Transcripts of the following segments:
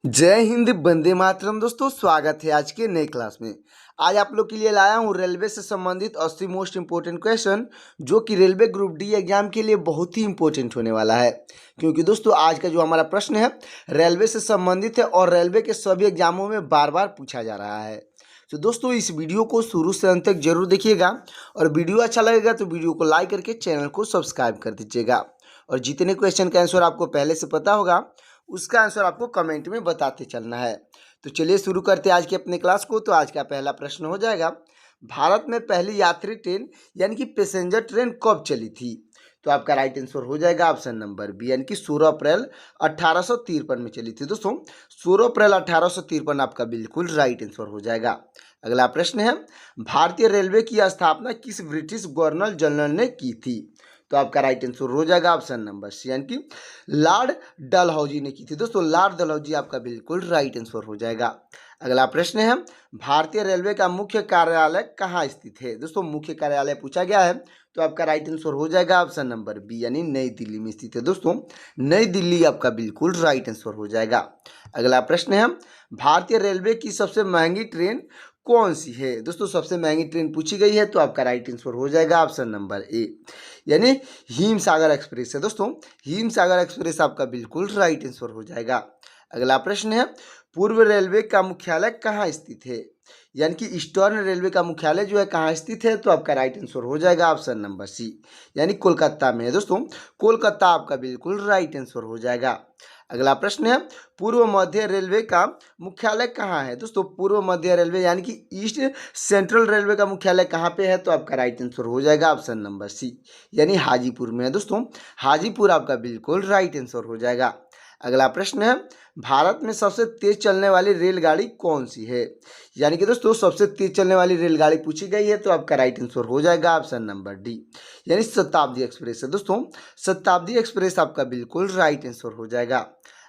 जय हिंद, वंदे मातरम। दोस्तों, स्वागत है आज के नए क्लास में। आज आप लोग के लिए लाया हूँ रेलवे से संबंधित 80 मोस्ट इम्पोर्टेंट क्वेश्चन, जो कि रेलवे ग्रुप डी एग्जाम के लिए बहुत ही इंपॉर्टेंट होने वाला है। क्योंकि दोस्तों, आज का जो हमारा प्रश्न है रेलवे से संबंधित है और रेलवे के सभी एग्जामों में बार बार पूछा जा रहा है। तो दोस्तों, इस वीडियो को शुरू से अंत तक जरूर देखिएगा और वीडियो अच्छा लगेगा तो वीडियो को लाइक करके चैनल को सब्सक्राइब कर दीजिएगा। और जितने क्वेश्चन का आंसर आपको पहले से पता होगा उसका आंसर आपको कमेंट में बताते चलना है। तो चलिए शुरू करते हैं आज के अपने क्लास को। तो आज का पहला प्रश्न हो जाएगा, भारत में पहली यात्री ट्रेन यानी कि पैसेंजर ट्रेन कब चली थी? तो आपका राइट आंसर हो जाएगा ऑप्शन नंबर बी, यानी कि 16 अप्रैल 1853 में चली थी। दोस्तों, 16 अप्रैल 1853 आपका बिल्कुल राइट आंसर हो जाएगा। अगला प्रश्न है, भारतीय रेलवे की स्थापना किस ब्रिटिश गवर्नर जनरल ने की थी? तो आपका राइट आंसर हो जाएगा ऑप्शन नंबर सी, यानी कि लॉर्ड डलहौजी ने की थी। दोस्तों, लॉर्ड डलहौजी आपका बिल्कुल राइट आंसर हो जाएगा। अगला प्रश्न है, भारतीय रेलवे का मुख्य कार्यालय कहाँ स्थित है? दोस्तों, मुख्य कार्यालय पूछा गया है तो आपका राइट आंसर हो जाएगा ऑप्शन नंबर बी, यानी नई दिल्ली में स्थित है। दोस्तों, नई दिल्ली आपका बिल्कुल राइट आंसर हो जाएगा। अगला प्रश्न है, भारतीय रेलवे की सबसे महंगी ट्रेन कौन सी है? दोस्तों, सबसे महंगी ट्रेन पूछी गई है तो आपका राइट आंसर हो जाएगा ऑप्शन नंबर ए, यानी हिमसागर एक्सप्रेस है। दोस्तों, हिमसागर एक्सप्रेस आपका बिल्कुल राइट आंसर हो जाएगा। अगला प्रश्न है, पूर्व रेलवे का मुख्यालय कहाँ स्थित है? यानी कि ईस्टर्न रेलवे का मुख्यालय जो है कहाँ स्थित है? तो आपका राइट आंसर हो जाएगा ऑप्शन नंबर सी, यानी कोलकाता में है। दोस्तों, कोलकाता आपका बिल्कुल राइट आंसर हो जाएगा। अगला प्रश्न है, पूर्व मध्य रेलवे का मुख्यालय कहाँ है? दोस्तों, पूर्व मध्य रेलवे यानी कि ईस्ट सेंट्रल रेलवे का मुख्यालय कहाँ पे है? तो आपका राइट आंसर हो जाएगा ऑप्शन नंबर सी, यानी हाजीपुर में है। दोस्तों, हाजीपुर आपका बिल्कुल राइट आंसर हो जाएगा। अगला प्रश्न है, भारत में सबसे तेज चलने वाली रेलगाड़ी कौन सी है? यानी कि दोस्तों, सबसे तेज चलने वाली रेलगाड़ी पूछी गई है तो आपका राइट आंसर हो जाएगा ऑप्शन नंबर डी, यानी शताब्दी एक्सप्रेस है। दोस्तों, शताब्दी एक्सप्रेस आपका बिल्कुल राइट आंसर हो जाएगा।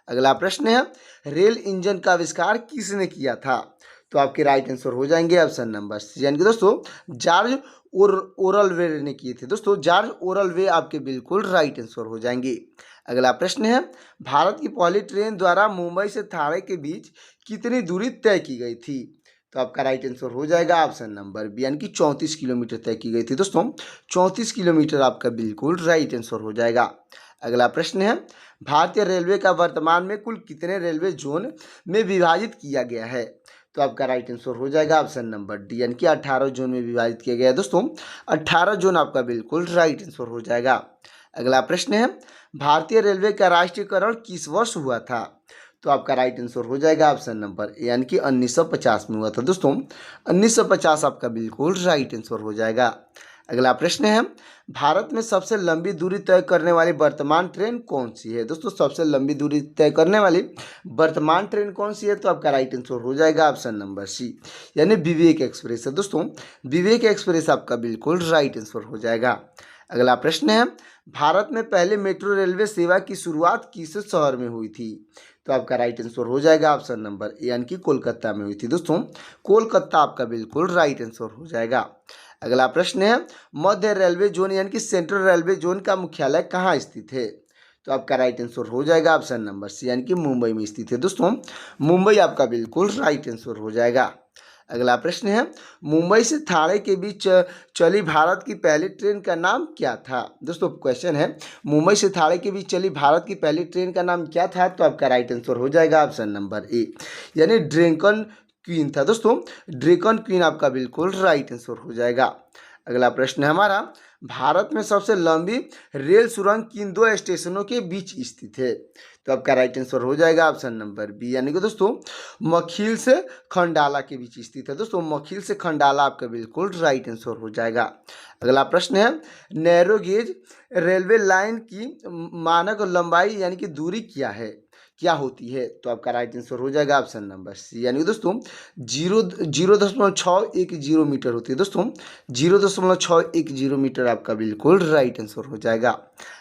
अगला प्रश्न है, रेल इंजन का आविष्कार किसने किया था? तो आपके राइट आंसर हो जाएंगे ऑप्शन नंबर सी, यानी कि दोस्तों जॉर्ज ओरलवे ने किए थे। दोस्तों, जॉर्ज ओरलवे आपके बिल्कुल राइट आंसर हो जाएंगे। अगला प्रश्न है, भारत की पहली ट्रेन द्वारा मुंबई से थाने के बीच कितनी दूरी तय की गई थी? तो आपका राइट आंसर हो जाएगा ऑप्शन नंबर बी, यानी कि 34 किलोमीटर तय की गई थी। दोस्तों, 34 किलोमीटर आपका बिल्कुल राइट आंसर हो जाएगा। अगला प्रश्न है, भारतीय रेलवे का वर्तमान में कुल कितने रेलवे जोन में विभाजित किया गया है? तो आपका राइट आंसर हो जाएगा ऑप्शन नंबर डी, यानी कि 18 जोन में विभाजित किया गया है। दोस्तों, 18 जोन आपका बिल्कुल राइट आंसर हो जाएगा। अगला प्रश्न है, भारतीय रेलवे का राष्ट्रीयकरण किस वर्ष हुआ था? तो आपका राइट आंसर हो जाएगा ऑप्शन नंबर ए, यानी कि 1950 में हुआ था। दोस्तों, 1950 आपका बिल्कुल राइट आंसर हो जाएगा। अगला प्रश्न है, भारत में सबसे लंबी दूरी तय करने वाली वर्तमान ट्रेन कौन सी है? दोस्तों, सबसे लंबी दूरी तय करने वाली वर्तमान ट्रेन कौन सी है? तो आपका राइट आंसर हो जाएगा ऑप्शन नंबर सी, यानी विवेक एक्सप्रेस है। दोस्तों, विवेक एक्सप्रेस आपका बिल्कुल राइट आंसर हो जाएगा। अगला प्रश्न है, भारत में पहले मेट्रो रेलवे सेवा की शुरुआत किस शहर में हुई थी? तो आपका राइट आंसर हो जाएगा ऑप्शन नंबर ए, यानी कि कोलकाता में हुई थी। दोस्तों, कोलकाता आपका बिल्कुल राइट आंसर हो जाएगा। अगला प्रश्न है, मध्य रेलवे जोन यानी कि सेंट्रल रेलवे जोन का मुख्यालय कहाँ स्थित है? तो आपका राइट आंसर हो जाएगा ऑप्शन नंबर सी, यानी कि मुंबई में स्थित है। दोस्तों, मुंबई आपका बिल्कुल राइट आंसर हो जाएगा। अगला प्रश्न है, मुंबई से थाने के बीच चली भारत की पहली ट्रेन का नाम क्या था? दोस्तों, क्वेश्चन है, मुंबई से थाने के बीच चली भारत की पहली ट्रेन का नाम क्या था? तो आपका राइट आंसर हो जाएगा ऑप्शन नंबर ए, यानी ड्रेकन क्वीन था। दोस्तों, ड्रेकन क्वीन आपका बिल्कुल राइट आंसर हो जाएगा। अगला प्रश्न है हमारा, भारत में सबसे लंबी रेल सुरंग किन दो स्टेशनों के बीच स्थित है? तो आपका राइट आंसर हो जाएगा ऑप्शन नंबर बी, यानी कि दोस्तों मखील से खंडाला के बीच स्थित है। दोस्तों, मखील से खंडाला आपका बिल्कुल राइट आंसर हो जाएगा। अगला प्रश्न है, नैरो गेज रेलवे लाइन की मानक लंबाई यानी कि दूरी क्या होती है? तो आपका राइट आंसर हो जाएगा ऑप्शन नंबर सी, यानी कि दोस्तों 0.610 मीटर होती है। दोस्तों, 0.610 मीटर आपका बिल्कुल राइट आंसर हो जाएगा।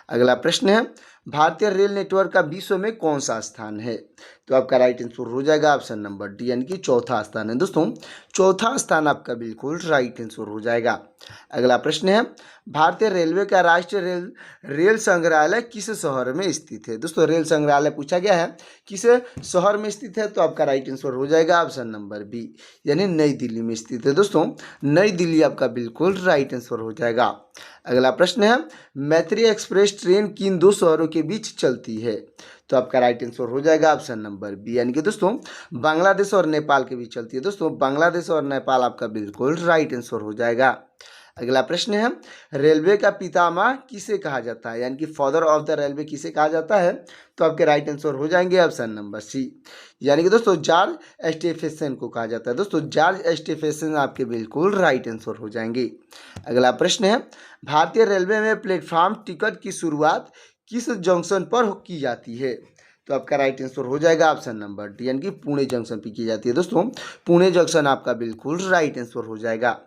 अगला प्रश्न है, भारतीय रेल नेटवर्क का विश्व में कौन सा स्थान है? तो आपका राइट आंसर हो जाएगा ऑप्शन नंबर डी, यानी कि चौथा स्थान है। दोस्तों, चौथा स्थान आपका बिल्कुल राइट आंसर हो जाएगा। अगला प्रश्न है, भारतीय रेलवे का राष्ट्रीय रेल संग्रहालय किस शहर में स्थित है? दोस्तों रेल संग्रहालय पूछा गया है, किस शहर में स्थित है? तो आपका राइट आंसर हो जाएगा ऑप्शन नंबर बी, यानी नई दिल्ली में स्थित है। दोस्तों नई दिल्ली आपका बिल्कुल राइट आंसर हो जाएगा। अगला प्रश्न है, मैत्री एक्सप्रेस ट्रेन किन दो शहरों के बीच चलती है? तो आपका राइट आंसर हो जाएगा ऑप्शन नंबर बी, यानी कि दोस्तों बांग्लादेश और नेपाल के बीच चलती है। दोस्तों बांग्लादेश और नेपाल आपका बिल्कुल राइट आंसर हो जाएगा। अगला प्रश्न है, रेलवे का पितामह किसे कहा जाता है, यानी कि फादर ऑफ द रेलवे किसे कहा जाता है? तो आपके राइट आंसर हो जाएंगे ऑप्शन नंबर सी, यानी कि दोस्तों जॉर्ज स्टेफेसन को कहा जाता है। दोस्तों जॉर्ज स्टेफेसन आपके बिल्कुल राइट आंसर हो जाएंगे। अगला प्रश्न है, भारतीय रेलवे में प्लेटफॉर्म टिकट की शुरुआत किस जंक्शन पर की जाती है? तो आपका राइट आंसर हो जाएगा ऑप्शन नंबर डी, यानी कि पुणे जंक्शन पर की जाती है। दोस्तों पुणे जंक्शन आपका बिल्कुल राइट आंसर हो जाएगा।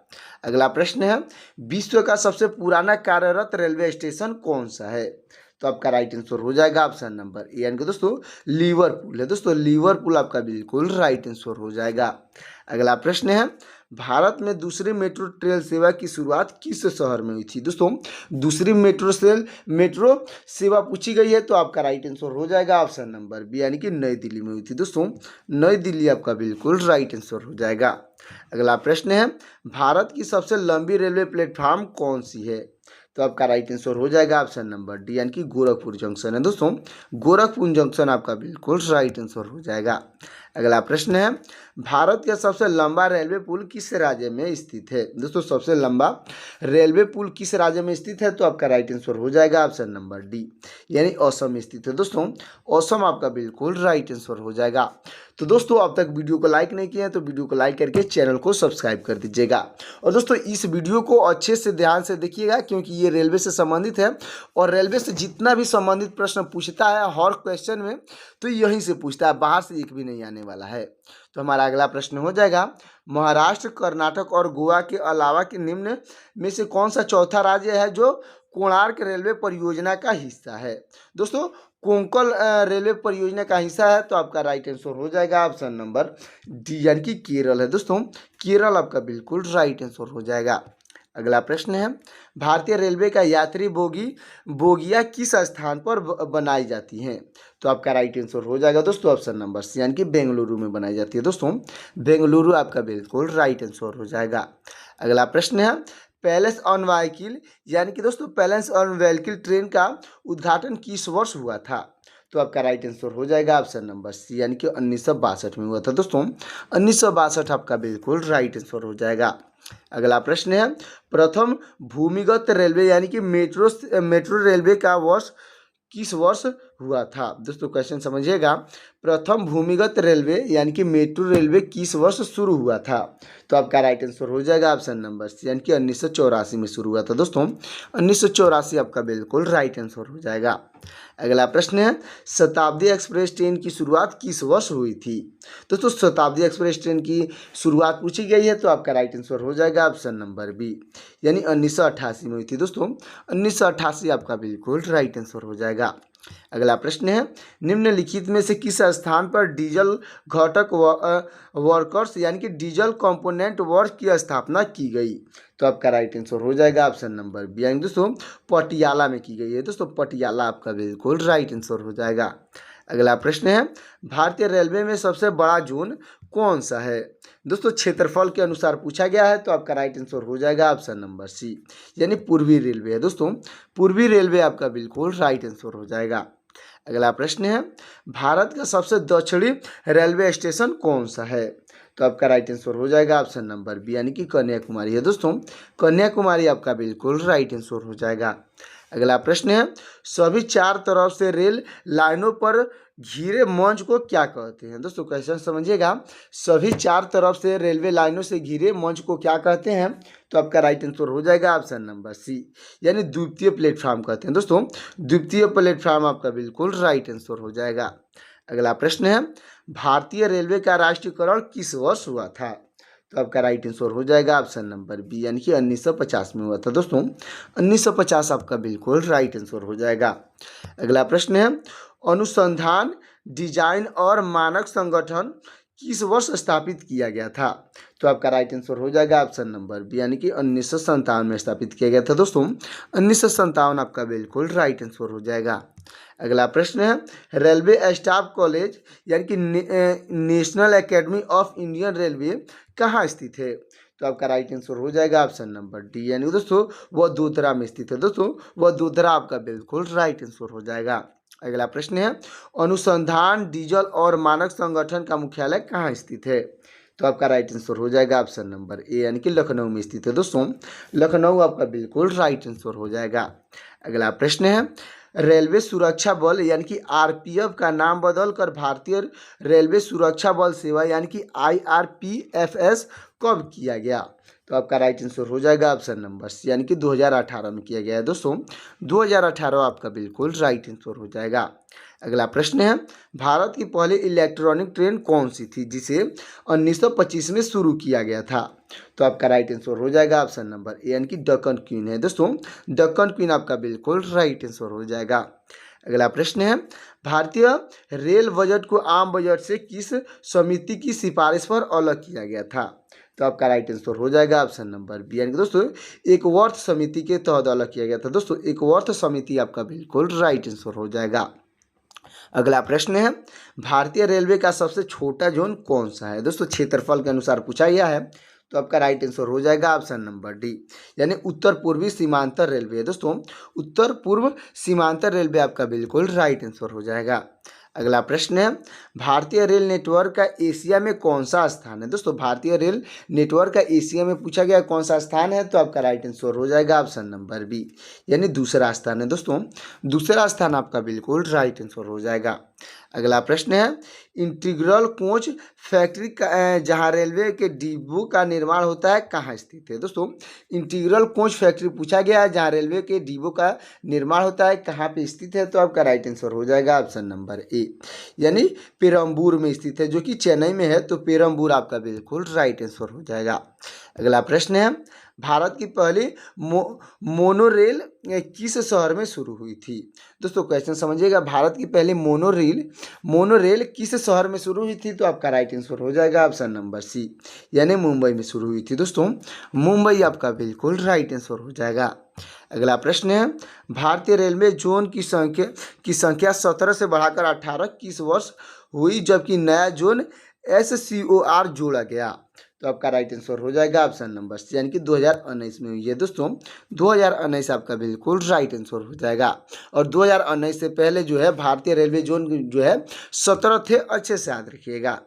अगला प्रश्न है, विश्व का सबसे पुराना कार्यरत रेलवे स्टेशन कौन सा है? तो आपका राइट आंसर हो जाएगा ऑप्शन नंबर ए, यानी कि दोस्तों लिवरपूल है। दोस्तों लिवरपूल आपका बिल्कुल राइट आंसर हो जाएगा। अगला प्रश्न है, भारत में दूसरी मेट्रो ट्रेन सेवा की शुरुआत किस शहर में हुई थी? दोस्तों दूसरी मेट्रो सेवा पूछी गई है, तो आपका राइट आंसर हो जाएगा ऑप्शन नंबर बी, यानी कि नई दिल्ली में हुई थी। दोस्तों नई दिल्ली आपका बिल्कुल राइट आंसर हो जाएगा। अगला प्रश्न है, भारत की सबसे लंबी रेलवे प्लेटफॉर्म कौन सी है? तो आपका राइट आंसर हो जाएगा ऑप्शन नंबर डी, यानी कि गोरखपुर जंक्शन है। दोस्तों गोरखपुर जंक्शन आपका बिल्कुल राइट आंसर हो जाएगा। अगला प्रश्न है, भारत का सबसे लंबा रेलवे पुल किस राज्य में स्थित है? दोस्तों सबसे लंबा रेलवे पुल किस राज्य में स्थित है? तो आपका राइट आंसर हो जाएगा ऑप्शन नंबर डी, यानी असम में स्थित है। दोस्तों असम आपका बिल्कुल राइट आंसर हो जाएगा। तो दोस्तों अब तक वीडियो को लाइक नहीं किया है तो वीडियो को लाइक करके चैनल को सब्सक्राइब कर दीजिएगा। और दोस्तों इस वीडियो को अच्छे से ध्यान से देखिएगा, क्योंकि ये रेलवे से संबंधित है और रेलवे से जितना भी संबंधित प्रश्न पूछता है हर क्वेश्चन में, तो यहीं से पूछता है, बाहर से एक भी नहीं आने वाला है। तो हमारा अगला प्रश्न हो जाएगा, महाराष्ट्र, कर्नाटक और गोवा के अलावा के निम्न में से कौन सा चौथा राज्य है जो कोणार्क रेलवे परियोजना का हिस्सा है? दोस्तों कोंकण रेलवे परियोजना का हिस्सा है, तो आपका राइट आंसर हो जाएगा ऑप्शन नंबर डी, यानी कि केरल है। दोस्तों केरल आपका बिल्कुल राइट आंसर हो जाएगा। अगला प्रश्न है, भारतीय रेलवे का यात्री बोगियां किस स्थान पर बनाई जाती हैं? तो आपका राइट आंसर हो जाएगा दोस्तों ऑप्शन नंबर सी, यानी कि बेंगलुरु में बनाई जाती है। दोस्तों बेंगलुरु आपका बिल्कुल राइट आंसर हो जाएगा। अगला प्रश्न है, पैलेस ऑन व्हीकल यानी कि दोस्तों पैलेस ऑन व्हीकल ट्रेन का उद्घाटन किस वर्ष हुआ था? तो आपका राइट आंसर हो जाएगा ऑप्शन नंबर सी, यानी कि 1962 में हुआ था। दोस्तों 1962 आपका बिल्कुल राइट आंसर हो जाएगा। अगला प्रश्न है, प्रथम भूमिगत रेलवे यानी कि मेट्रो रेलवे का वर्ष किस वर्ष हुआ था? दोस्तों क्वेश्चन समझिएगा, प्रथम भूमिगत रेलवे यानी कि मेट्रो रेलवे किस वर्ष शुरू हुआ था? तो आपका राइट आंसर हो जाएगा ऑप्शन नंबर सी, यानी कि 1984 में शुरू हुआ था। दोस्तों 1984 आपका बिल्कुल राइट आंसर हो जाएगा। अगला प्रश्न है, शताब्दी एक्सप्रेस ट्रेन की शुरुआत किस वर्ष हुई थी? दोस्तों शताब्दी एक्सप्रेस ट्रेन की शुरुआत पूछी गई है, तो आपका राइट आंसर हो जाएगा ऑप्शन नंबर बी, यानी 1988 में हुई थी। दोस्तों 1988 आपका बिल्कुल राइट आंसर हो जाएगा। अगला प्रश्न है, निम्नलिखित में से किस स्थान पर डीजल घटक वर्कर्स यानी कि डीजल कंपोनेंट वर्क की स्थापना की गई? तो आपका राइट आंसर हो जाएगा ऑप्शन नंबर बी, यानी दोस्तों पटियाला में की गई है। दोस्तों पटियाला आपका बिल्कुल राइट आंसर हो जाएगा। अगला प्रश्न है, भारतीय रेलवे में सबसे बड़ा जोन कौन सा है? दोस्तों क्षेत्रफल के अनुसार पूछा गया है, तो आपका राइट आंसर हो जाएगा ऑप्शन नंबर सी, यानी पूर्वी रेलवे है। दोस्तों पूर्वी रेलवे आपका बिल्कुल राइट आंसर हो जाएगा। अगला प्रश्न है, भारत का सबसे दक्षिणी रेलवे स्टेशन कौन सा है? तो आपका राइट आंसर हो जाएगा ऑप्शन नंबर बी, यानी कि कन्याकुमारी है। दोस्तों कन्याकुमारी आपका बिल्कुल राइट आंसर हो जाएगा। अगला प्रश्न है, सभी चार तरफ से रेल लाइनों पर घिरे मंच को क्या कहते हैं? दोस्तों क्वेश्चन समझिएगा, सभी चार तरफ से रेलवे लाइनों से घिरे मंच को क्या कहते हैं? तो आपका राइट आंसर हो जाएगा ऑप्शन नंबर सी, यानी द्वितीय प्लेटफॉर्म कहते हैं। दोस्तों द्वितीय प्लेटफॉर्म आपका बिल्कुल राइट आंसर हो जाएगा। अगला प्रश्न है, भारतीय रेलवे का राष्ट्रीयकरण किस वर्ष हुआ था? तो आपका राइट आंसर हो जाएगा ऑप्शन नंबर बी, यानी कि 1950 में हुआ था। दोस्तों 1950 आपका बिल्कुल राइट आंसर हो जाएगा। अगला प्रश्न है, अनुसंधान, डिजाइन और मानक संगठन किस वर्ष स्थापित किया गया था? तो आपका राइट आंसर हो जाएगा ऑप्शन नंबर बी, यानी कि 1957 में स्थापित किया गया था दोस्तों। 1957 आपका बिल्कुल राइट आंसर हो जाएगा। अगला प्रश्न है, रेलवे स्टाफ कॉलेज यानी कि national academy of Indian railway कहाँ स्थित है? तो आपका राइट आंसर हो जाएगा ऑप्शन नंबर डी, यानी दोस्तों वह दोदरा में स्थित है दोस्तों, वह दोदरा आपका बिल्कुल राइट आंसर हो जाएगा। अगला प्रश्न है, अनुसंधान डीजल और मानक संगठन का मुख्यालय कहाँ स्थित है? तो आपका राइट आंसर हो जाएगा ऑप्शन नंबर ए, यानी कि लखनऊ में स्थित है दोस्तों, लखनऊ आपका बिल्कुल राइट आंसर हो जाएगा। अगला प्रश्न है, रेलवे सुरक्षा बल यानी कि आरपीएफ का नाम बदलकर भारतीय रेलवे सुरक्षा बल सेवा यानी कि आईआरपीएफएस कब किया गया? तो आपका राइट आंसर हो जाएगा ऑप्शन नंबर सी, यानी कि 2018 में किया गया है दोस्तों, 2018 आपका बिल्कुल राइट आंसर हो जाएगा। अगला प्रश्न है, भारत की पहली इलेक्ट्रॉनिक ट्रेन कौन सी थी जिसे 1925 में शुरू किया गया था? तो आपका राइट आंसर हो जाएगा ऑप्शन नंबर ए, यानी कि डक्कन क्वीन है दोस्तों, डक्कन क्वीन आपका बिल्कुल राइट आंसर हो जाएगा। अगला प्रश्न है, भारतीय रेल बजट को आम बजट से किस समिति की सिफारिश पर अलग किया गया था? तो आपका राइट आंसर हो जाएगा ऑप्शन नंबर बी, यानी कि दोस्तों एक वर्थ समिति के तहत अलग किया गया था दोस्तों, एक वर्थ समिति आपका बिल्कुल राइट आंसर हो जाएगा। अगला प्रश्न है, भारतीय रेलवे का सबसे छोटा जोन कौन सा है? दोस्तों क्षेत्रफल के अनुसार पूछा गया है, तो आपका राइट आंसर हो जाएगा ऑप्शन नंबर डी, यानी उत्तर पूर्वी सीमांतर रेलवे दोस्तों, उत्तर पूर्व सीमांतर रेलवे आपका बिल्कुल राइट आंसर हो जाएगा। अगला प्रश्न है, भारतीय रेल नेटवर्क का एशिया में कौन सा स्थान है? दोस्तों भारतीय रेल नेटवर्क का एशिया में पूछा गया कौन सा स्थान है, तो आपका राइट आंसर हो जाएगा ऑप्शन नंबर बी, यानी दूसरा स्थान है दोस्तों, दूसरा स्थान आपका बिल्कुल राइट आंसर हो जाएगा। अगला प्रश्न है, इंटीग्रल कोच फैक्ट्री का जहां रेलवे के डिब्बों का निर्माण होता है कहाँ स्थित है? दोस्तों इंटीग्रल कोच फैक्ट्री पूछा गया है जहां रेलवे के डिब्बों का निर्माण होता है कहाँ पे स्थित है? तो आपका राइट आंसर हो जाएगा ऑप्शन नंबर ए, यानी पेरम्बूर में स्थित है, जो कि चेन्नई में है, तो पेरम्बूर आपका बिल्कुल राइट आंसर हो जाएगा। अगला प्रश्न है, भारत की पहली मोनोरेल किस शहर में शुरू हुई थी? दोस्तों क्वेश्चन समझिएगा, भारत की पहली मोनोरेल किस शहर में शुरू हुई थी? तो आपका राइट आंसर हो जाएगा ऑप्शन नंबर सी, यानी मुंबई में शुरू हुई थी दोस्तों, मुंबई आपका बिल्कुल राइट आंसर हो जाएगा। अगला प्रश्न है, भारतीय रेलवे जोन की संख्या 17 से बढ़ाकर 18 किस वर्ष हुई जबकि नया जोन SCOR जोड़ा गया? तो आपका राइट आंसर हो जाएगा ऑप्शन नंबर सी, यानी कि 2019 में हुई है दोस्तों, 2019 आपका बिल्कुल राइट आंसर हो जाएगा। और 2019 से पहले जो है भारतीय रेलवे जोन जो है 17 थे, अच्छे से याद रखिएगा।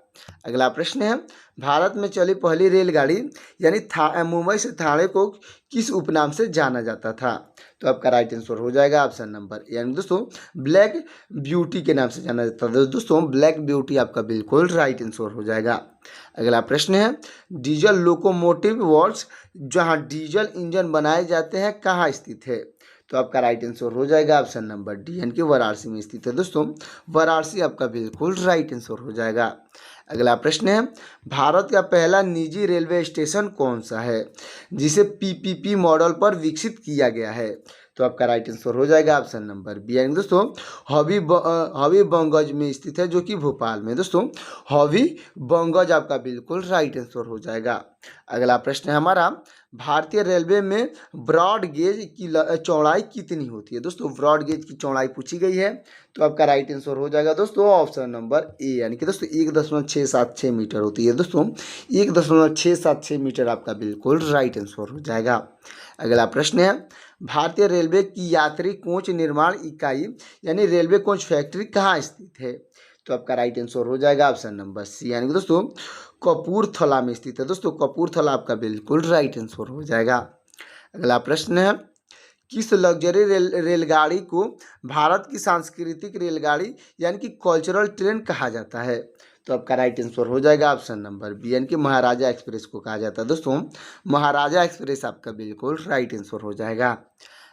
अगला प्रश्न है, भारत में चली पहली रेलगाड़ी यानी मुंबई से ठाणे को किस उपनाम से जाना जाता था? तो आपका राइट आंसर हो जाएगा ऑप्शन नंबर ए, यानी दोस्तों ब्लैक ब्यूटी के नाम से जाना जाता था दोस्तों, ब्लैक ब्यूटी आपका बिल्कुल राइट आंसर हो जाएगा। अगला प्रश्न है, डीजल लोकोमोटिव वर्क्स जहां डीजल इंजन बनाए जाते हैं कहाँ स्थित है? तो आपका राइट आंसर हो जाएगा ऑप्शन नंबर डी, यानी कि वाराणसी में स्थित है दोस्तों, वाराणसी आपका बिल्कुल राइट आंसर हो जाएगा। अगला प्रश्न है, भारत का पहला निजी रेलवे स्टेशन कौन सा है जिसे PPP मॉडल पर विकसित किया गया है? तो आपका राइट आंसर हो जाएगा ऑप्शन नंबर बी, यानी दोस्तों हबीबगंज में स्थित है, जो कि भोपाल में दोस्तों, हबीबगंज आपका बिल्कुल राइट आंसर हो जाएगा। अगला प्रश्न है हमारा, भारतीय रेलवे में ब्रॉड गेज की चौड़ाई कितनी होती है? दोस्तों ब्रॉड गेज की चौड़ाई पूछी गई है, तो आपका राइट आंसर हो जाएगा दोस्तों ऑप्शन नंबर ए, यानी कि दोस्तों 1.676 मीटर होती है दोस्तों, 1.676 मीटर आपका बिल्कुल राइट आंसर हो जाएगा। अगला प्रश्न है, भारतीय रेलवे की यात्री कोच निर्माण इकाई यानी रेलवे कोच फैक्ट्री कहाँ स्थित है? तो आपका राइट आंसर हो जाएगा ऑप्शन नंबर सी, यानी कि दोस्तों कपूरथला में स्थित है दोस्तों, कपूरथला आपका बिल्कुल राइट आंसर हो जाएगा। अगला प्रश्न है, किस लग्जरी रेलगाड़ी को भारत की सांस्कृतिक रेलगाड़ी यानी कि कल्चरल ट्रेन कहा जाता है? तो आपका राइट आंसर हो जाएगा ऑप्शन नंबर बी, यानी कि महाराजा एक्सप्रेस को कहा जाता है दोस्तों, महाराजा एक्सप्रेस आपका बिल्कुल राइट आंसर हो जाएगा।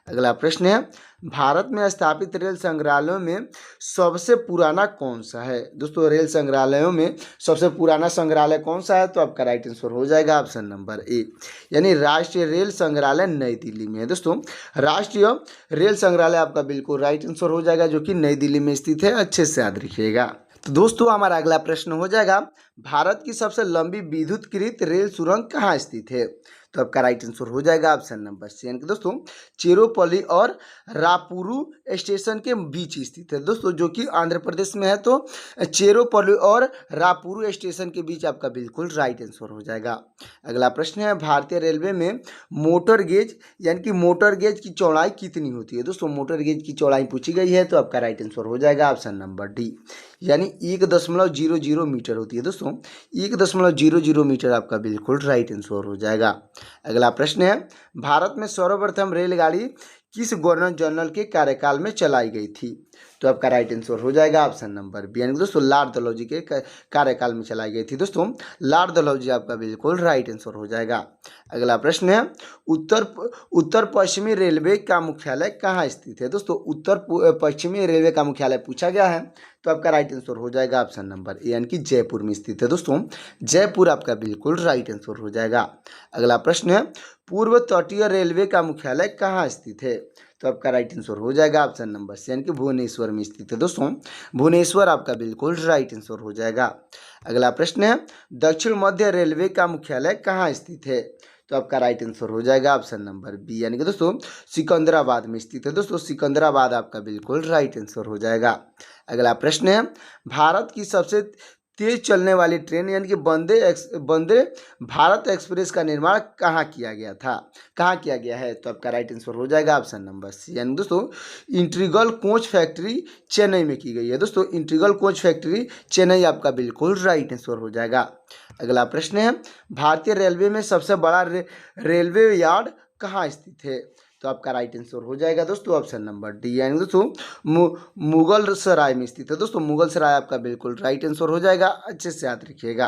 अगला प्रश्न है, भारत में स्थापित रेल संग्रहालयों में सबसे पुराना कौन सा है? दोस्तों रेल संग्रहालयों में सबसे पुराना संग्रहालय कौन सा है? तो आपका राइट आंसर हो जाएगा ऑप्शन नंबर ए, यानी राष्ट्रीय रेल संग्रहालय नई दिल्ली में है दोस्तों, राष्ट्रीय रेल संग्रहालय आपका बिल्कुल राइट आंसर हो जाएगा, जो कि नई दिल्ली में स्थित है, अच्छे से याद रखिएगा। तो दोस्तों हमारा अगला प्रश्न हो जाएगा, भारत की सबसे लंबी विद्युतीकृत रेल सुरंग कहाँ स्थित है? तो आपका राइट आंसर हो जाएगा ऑप्शन नंबर सी, यानी कि दोस्तों चेरोपल्ली और रापुरू स्टेशन के बीच स्थित है दोस्तों, जो कि आंध्र प्रदेश में है। तो चेरोपल्ली और रापुरू स्टेशन के बीच आपका बिल्कुल राइट आंसर हो जाएगा। अगला प्रश्न है, भारतीय रेलवे में मोटर गेज यानी कि मोटर गेज की चौड़ाई कितनी होती है? दोस्तों मोटर गेज की चौड़ाई पूछी गई है, तो आपका राइट आंसर हो जाएगा ऑप्शन नंबर डी, यानी 1.00 मीटर होती है दोस्तों। 1.00 मीटर आपका बिल्कुल राइट आंसर हो जाएगा। अगला प्रश्न है, भारत में सर्वप्रथम रेलगाड़ी किस गवर्नर जनरल के कार्यकाल में चलाई गई थी? तो आपका राइट आंसर हो जाएगा ऑप्शन नंबर बी, यानी दोस्तों लॉर्ड डलहौजी के कार्यकाल में चलाई गई थी दोस्तों। लॉर्ड डलहौजी आपका बिल्कुल राइट आंसर हो जाएगा। अगला प्रश्न है, उत्तर पश्चिमी रेलवे का मुख्यालय कहाँ स्थित है? दोस्तों उत्तर पश्चिमी रेलवे का मुख्यालय पूछा गया है, तो आपका राइट आंसर हो जाएगा ऑप्शन नंबर ए, यानी कि जयपुर में स्थित है दोस्तों। जयपुर आपका बिल्कुल राइट आंसर हो जाएगा। अगला प्रश्न है, पूर्व तटीय रेलवे का मुख्यालय कहाँ स्थित है? तो आपका राइट आंसर हो जाएगा ऑप्शन नंबर सी, यानी कि भुवनेश्वर में स्थित है दोस्तों। भुवनेश्वर आपका बिल्कुल राइट आंसर हो जाएगा। अगला प्रश्न है, दक्षिण मध्य रेलवे का मुख्यालय कहाँ स्थित है? तो आपका राइट आंसर हो जाएगा ऑप्शन नंबर बी, यानी कि दोस्तों सिकंदराबाद में स्थित है दोस्तों। सिकंदराबाद आपका बिल्कुल राइट आंसर हो जाएगा। अगला प्रश्न है, भारत की सबसे तेज चलने वाली ट्रेन यानी कि वंदे भारत एक्सप्रेस का निर्माण कहाँ किया गया था, कहाँ किया गया है? तो आपका राइट आंसर हो जाएगा ऑप्शन नंबर सी, यानी दोस्तों इंटीग्रल कोच फैक्ट्री चेन्नई में की गई है दोस्तों। इंटीग्रल कोच फैक्ट्री चेन्नई आपका बिल्कुल राइट आंसर हो जाएगा। अगला प्रश्न है, भारतीय रेलवे में सबसे बड़ा रेलवे यार्ड कहाँ स्थित है? तो आपका राइट आंसर हो जाएगा दोस्तों ऑप्शन नंबर डी, यानी दोस्तों मुगल सराय में स्थित है दोस्तों। मुगल सराय आपका बिल्कुल राइट आंसर हो जाएगा, अच्छे से याद रखिएगा।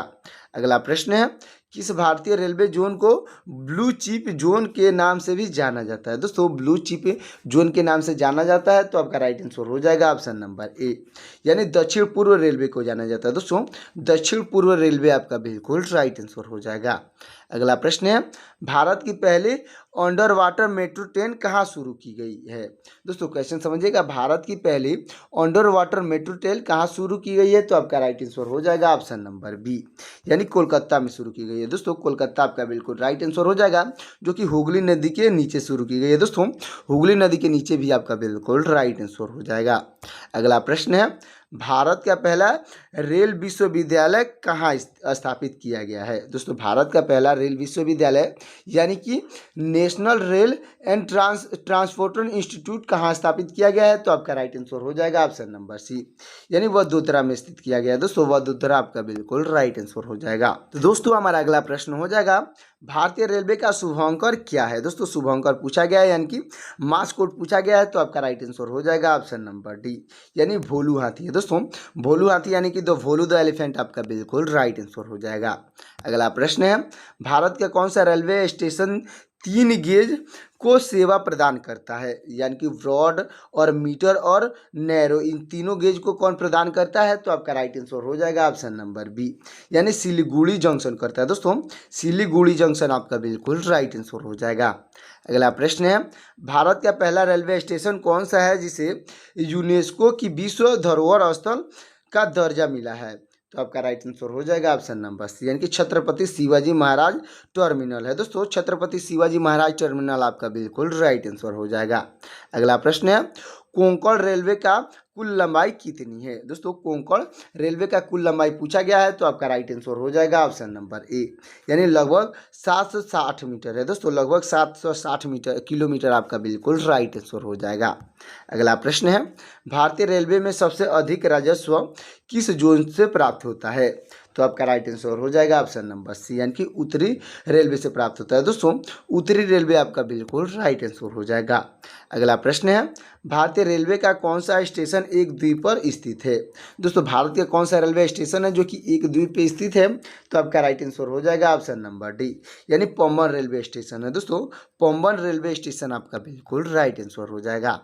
अगला प्रश्न है, किस भारतीय रेलवे जोन को ब्लू चिप जोन के नाम से भी जाना जाता है? दोस्तों ब्लू चिप जोन के नाम से जाना जाता है, तो आपका राइट आंसर हो जाएगा ऑप्शन नंबर ए, यानी दक्षिण पूर्व रेलवे को जाना जाता है दोस्तों। दक्षिण पूर्व रेलवे आपका बिल्कुल राइट आंसर हो जाएगा। अगला प्रश्न है, भारत की पहली अंडर वाटर मेट्रो ट्रेन कहाँ शुरू की गई है? दोस्तों क्वेश्चन समझिएगा, भारत की पहली अंडर वाटर मेट्रो ट्रेन कहाँ शुरू की गई है? तो आपका राइट आंसर हो जाएगा ऑप्शन नंबर बी, यानी कोलकाता में शुरू की गई है दोस्तों। कोलकाता आपका बिल्कुल राइट आंसर हो जाएगा, जो कि हुगली नदी के नीचे शुरू की गई है दोस्तों। हुगली नदी के नीचे भी आपका बिल्कुल राइट आंसर हो जाएगा। अगला प्रश्न है, भारत का पहला रेल विश्वविद्यालय कहाँ स्थापित किया गया है? दोस्तों भारत का पहला रेल विश्वविद्यालय यानी कि national rail and transportation institute कहाँ स्थापित किया गया है? तो आपका राइट आंसर हो जाएगा ऑप्शन नंबर सी, यानी वडोदरा में स्थित किया गया है दोस्तों। वडोदरा आपका बिल्कुल राइट आंसर हो जाएगा। तो दोस्तों हमारा अगला प्रश्न हो जाएगा, भारतीय रेलवे का शुभंकर क्या है? दोस्तों शुभंकर पूछा गया है, यानी कि मास्कोट पूछा गया है, तो आपका राइट आंसर हो जाएगा ऑप्शन नंबर डी, यानी भोलू हाथी है दोस्तों। भोलू हाथी यानी कि द भोलू द एलिफेंट आपका बिल्कुल राइट आंसर हो जाएगा। अगला प्रश्न है, भारत का कौन सा रेलवे स्टेशन 3 गेज को सेवा प्रदान करता है? यानी कि ब्रॉड और मीटर और नैरो, इन तीनों गेज को कौन प्रदान करता है? तो आपका राइट आंसर हो जाएगा ऑप्शन नंबर बी, यानी सिलीगुड़ी जंक्शन करता है दोस्तों। सिलीगुड़ी जंक्शन आपका बिल्कुल राइट आंसर हो जाएगा। अगला प्रश्न है, भारत का पहला रेलवे स्टेशन कौन सा है जिसे यूनेस्को की विश्व धरोहर स्थल का दर्जा मिला है? तो आपका राइट आंसर हो जाएगा ऑप्शन नंबर सी, यानी कि छत्रपति शिवाजी महाराज टर्मिनल है दोस्तों। छत्रपति शिवाजी महाराज टर्मिनल आपका बिल्कुल राइट आंसर हो जाएगा। अगला प्रश्न है, कोंकण रेलवे का कुल लंबाई कितनी है? दोस्तों कोंकण रेलवे का कुल लंबाई पूछा गया है, तो आपका राइट आंसर हो जाएगा ऑप्शन नंबर ए, यानी लगभग 760 मीटर है दोस्तों। लगभग 760 किलोमीटर आपका बिल्कुल राइट आंसर हो जाएगा। अगला प्रश्न है, भारतीय रेलवे में सबसे अधिक राजस्व किस जोन से प्राप्त होता है? तो आपका राइट आंसर हो जाएगा ऑप्शन नंबर सी, यानी कि उत्तरी रेलवे से प्राप्त होता है दोस्तों। उत्तरी रेलवे आपका बिल्कुल राइट आंसर हो जाएगा। अगला प्रश्न है, भारतीय रेलवे का कौन सा स्टेशन एक द्वीप पर स्थित है? दोस्तों भारत का कौन सा रेलवे स्टेशन है जो कि एक द्वीप पे स्थित है? तो आपका राइट आंसर हो जाएगा ऑप्शन नंबर डी, यानी पम्बन रेलवे स्टेशन है दोस्तों। पम्बन रेलवे स्टेशन आपका बिल्कुल राइट आंसर हो जाएगा।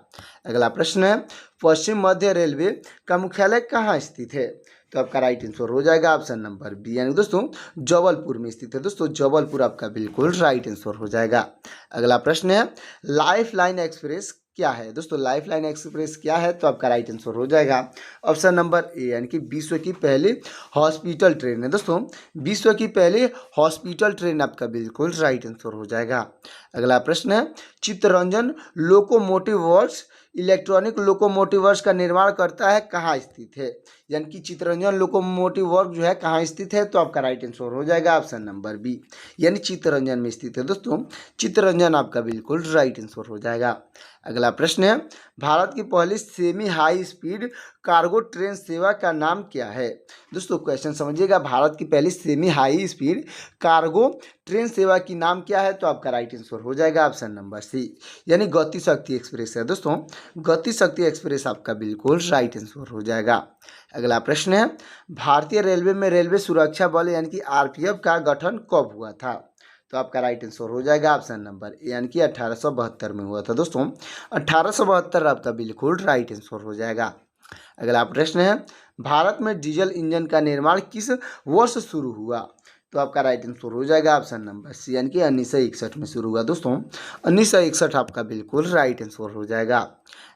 अगला प्रश्न है, पश्चिम मध्य रेलवे का मुख्यालय कहाँ स्थित है? तो आपका राइट आंसर हो जाएगा ऑप्शन नंबर बी, यानी दोस्तों जबलपुर में स्थित है दोस्तों। जबलपुर आपका बिल्कुल राइट आंसर हो जाएगा। अगला प्रश्न है, लाइफ लाइन एक्सप्रेस क्या है? दोस्तों लाइफलाइन एक्सप्रेस क्या है? तो आपका राइट आंसर हो जाएगा ऑप्शन नंबर ए, यानी कि विश्व की पहली हॉस्पिटल ट्रेन है। दोस्तों विश्व की पहली हॉस्पिटल ट्रेन आपका बिल्कुल राइट आंसर हो जाएगा। अगला प्रश्न है, चित्तरंजन लोकोमोटिव वर्क्स इलेक्ट्रॉनिक लोकोमोटिवर्स का निर्माण करता है, कहाँ स्थित है? यानी कि चित्तरंजन लोकोमोटिव वर्क जो है कहाँ स्थित है? तो आपका राइट आंसर हो जाएगा ऑप्शन नंबर बी, यानी चित्तरंजन में स्थित है। दोस्तों चित्तरंजन आपका बिल्कुल राइट आंसर हो जाएगा। अगला प्रश्न है, भारत की पहली semi high speed cargo train सेवा का नाम क्या है? दोस्तों क्वेश्चन समझिएगा, भारत की पहली semi high speed cargo train सेवा की नाम क्या है? तो आपका राइट आंसर हो जाएगा ऑप्शन नंबर सी, यानी गति शक्ति एक्सप्रेस है। दोस्तों गति शक्ति एक्सप्रेस आपका बिल्कुल राइट आंसर हो जाएगा। अगला प्रश्न है, भारतीय रेलवे में रेलवे सुरक्षा बल यानी कि आरपीएफ का गठन कब हुआ था? तो आपका राइट आंसर हो जाएगा ऑप्शन नंबर ए, यानी कि 1872 में हुआ था। दोस्तों 1872 आपका बिल्कुल राइट आंसर हो जाएगा। अगला प्रश्न है, भारत में डीजल इंजन का निर्माण किस वर्ष शुरू हुआ? तो आपका राइट आंसर हो जाएगा ऑप्शन नंबर सी, यानी कि 1961 में शुरू हुआ। दोस्तों 1961 आपका बिल्कुल राइट आंसर हो जाएगा।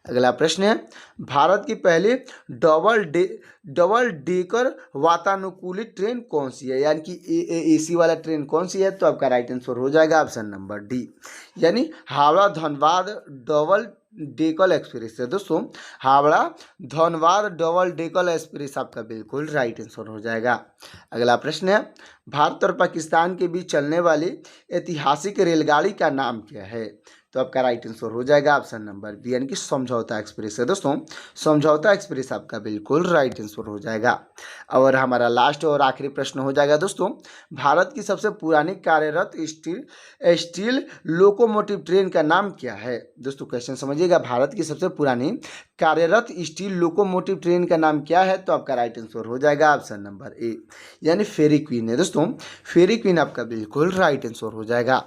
अगला प्रश्न है, भारत की पहली डबल डेकर वातानुकूलित ट्रेन कौन सी है? यानी कि एसी वाला ट्रेन कौन सी है? तो आपका राइट आंसर हो जाएगा ऑप्शन नंबर डी, यानी Howrah Dhanbad double decal express है। दोस्तों Howrah Dhanbad double decal express आपका बिल्कुल राइट आंसर हो जाएगा। अगला प्रश्न है, भारत और पाकिस्तान के बीच चलने वाली ऐतिहासिक रेलगाड़ी का नाम क्या है? तो आपका राइट आंसर हो जाएगा ऑप्शन नंबर बी, यानी कि समझौता एक्सप्रेस है। दोस्तों समझौता एक्सप्रेस आपका बिल्कुल राइट आंसर हो जाएगा। और हमारा लास्ट और आखिरी प्रश्न हो जाएगा दोस्तों, भारत की सबसे पुरानी कार्यरत स्टील लोकोमोटिव ट्रेन का नाम क्या है? दोस्तों क्वेश्चन समझिएगा, भारत की सबसे पुरानी कार्यरत स्टील लोकोमोटिव ट्रेन का नाम क्या है? तो आपका राइट आंसर हो जाएगा ऑप्शन नंबर ए, यानी फेरी क्वीन है। दोस्तों फेरी क्वीन आपका बिल्कुल राइट आंसर हो जाएगा।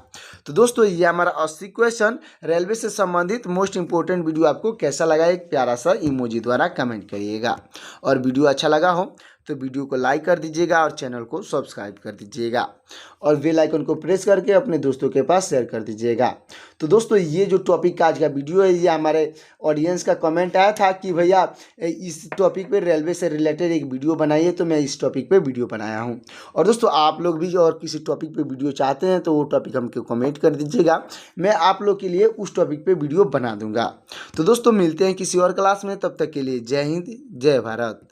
तो दोस्तों ये हमारा 80 क्वेश्चन रेलवे से संबंधित मोस्ट इंपोर्टेंट वीडियो आपको कैसा लगा, एक प्यारा सा इमोजी द्वारा कमेंट करिएगा। और वीडियो अच्छा लगा हो तो वीडियो को लाइक कर दीजिएगा और चैनल को सब्सक्राइब कर दीजिएगा और बेल आइकन को प्रेस करके अपने दोस्तों के पास शेयर कर दीजिएगा। तो दोस्तों ये जो टॉपिक का आज का वीडियो है, ये हमारे ऑडियंस का कमेंट आया था कि भैया इस टॉपिक पे रेलवे से रिलेटेड एक वीडियो बनाइए, तो मैं इस टॉपिक पे वीडियो बनाया हूँ। और दोस्तों आप लोग भी और किसी टॉपिक पे वीडियो चाहते हैं तो वो टॉपिक हमको कमेंट कर दीजिएगा, मैं आप लोग के लिए उस टॉपिक पे वीडियो बना दूंगा। तो दोस्तों मिलते हैं किसी और क्लास में, तब तक के लिए जय हिंद जय भारत।